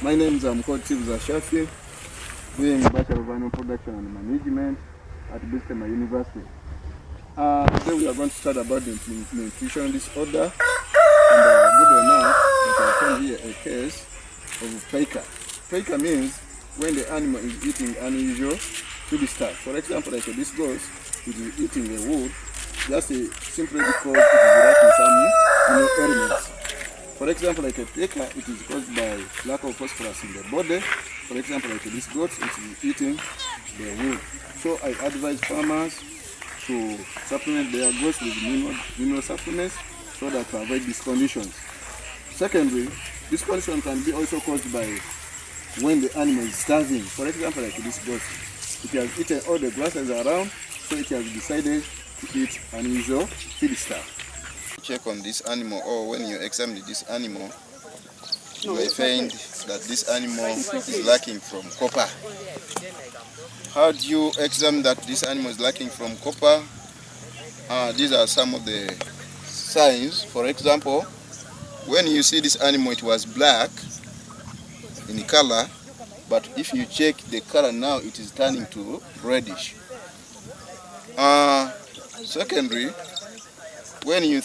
My name is Tiribuza Shafilu, doing Bachelor of Animal Production and Management at Busitema University. Today we are going to start about the nutrition disorder, and good enough that I found here a case of pica. Pica means when the animal is eating unusual food stuff. For example, like this goat, it is eating a wood, just simply because it is lacking some elements. For example, like a pica, it is caused by lack of phosphorus in the body. For example, like this goat, it is eating the wood. So I advise farmers to supplement their goats with mineral supplements so that to avoid these conditions. Secondly, this condition can be also caused by when the animal is starving. For example, like this goat, it has eaten all the grasses around, so it has decided to eat unusual feed stuff. Check on this animal, or when you examine this animal, you may find that this animal is lacking from copper. How do you examine that this animal is lacking from copper? These are some of the signs. For example, when you see this animal, it was black in color, but if you check the color now, it is turning to reddish. Secondly, when you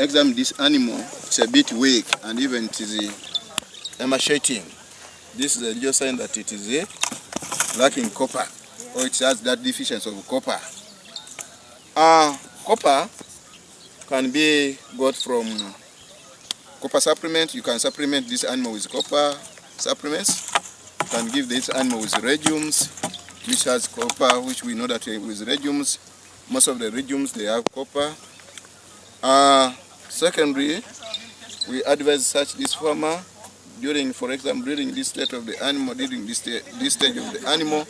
examine this animal, it's a bit weak and even it is emaciating. This is a real sign that it is lacking copper, or it has that deficiency of copper. Copper can be got from copper supplement. You can supplement this animal with copper supplements. You can give this animal with legumes, which has copper, which we know that with legumes, most of the legumes they have copper. Secondly, we advise this farmer during, for example, during this state of the animal, during this stage of the animal,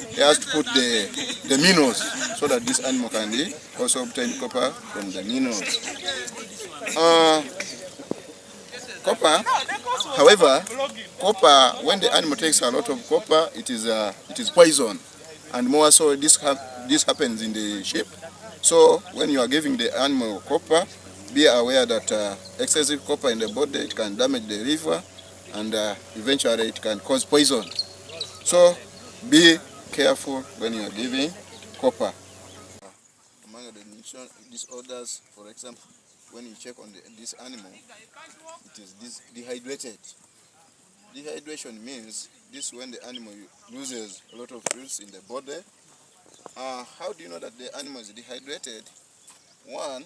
he has to put the minerals so that this animal can also obtain copper from the minerals. Copper, however, copper, when the animal takes a lot of copper, it is poison, and more so this happens in the sheep. So when you are giving the animal copper, be aware that excessive copper in the body, it can damage the liver, and eventually it can cause poison. So be careful when you are giving copper. Among the nutrition disorders, for example, when you check on this animal, it is dehydrated. Dehydration means this when the animal loses a lot of fluids in the body. How do you know that the animal is dehydrated? One,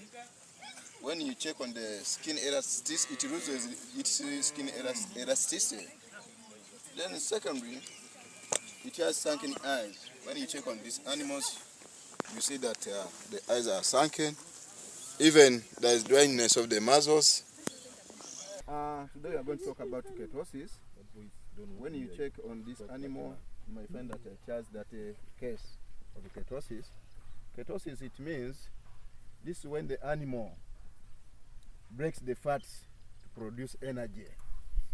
when you check on the skin elasticity, it loses its skin elasticity. Then secondly, it has sunken eyes. When you check on these animals, you see that the eyes are sunken. Even there is dryness of the muscles. Today we are going to talk about ketosis. When you check on this animal, you might find that it has that case of ketosis. Ketosis, it means this is when the animal breaks the fats to produce energy,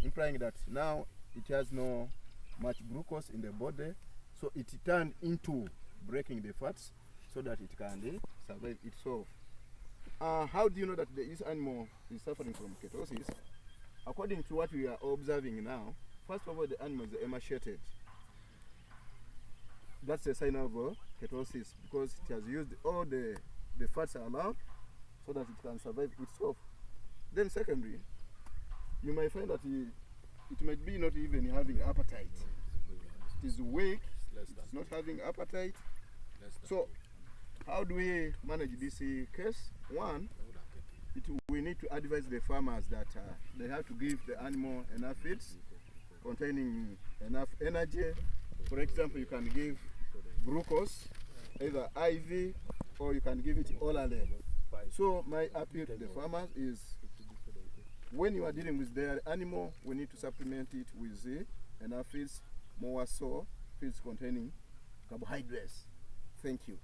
implying that now it has no much glucose in the body, so it turned into breaking the fats so that it can survive itself. How do you know that this animal is suffering from ketosis? According to what we are observing now, first of all, the animal is emaciated. That's a sign of ketosis, because it has used all the fats allowed so that it can survive itself. Then secondly, you might find that it might be not even having appetite. It is weak, it's not having appetite. So how do we manage this case? One, we need to advise the farmers that they have to give the animal enough feeds containing enough energy. For example, you can give glucose, either IV, or you can give it orally. So my appeal to the farmers is, when you are dealing with their animal, we need to supplement it with enough feeds, more so feeds containing carbohydrates. Thank you.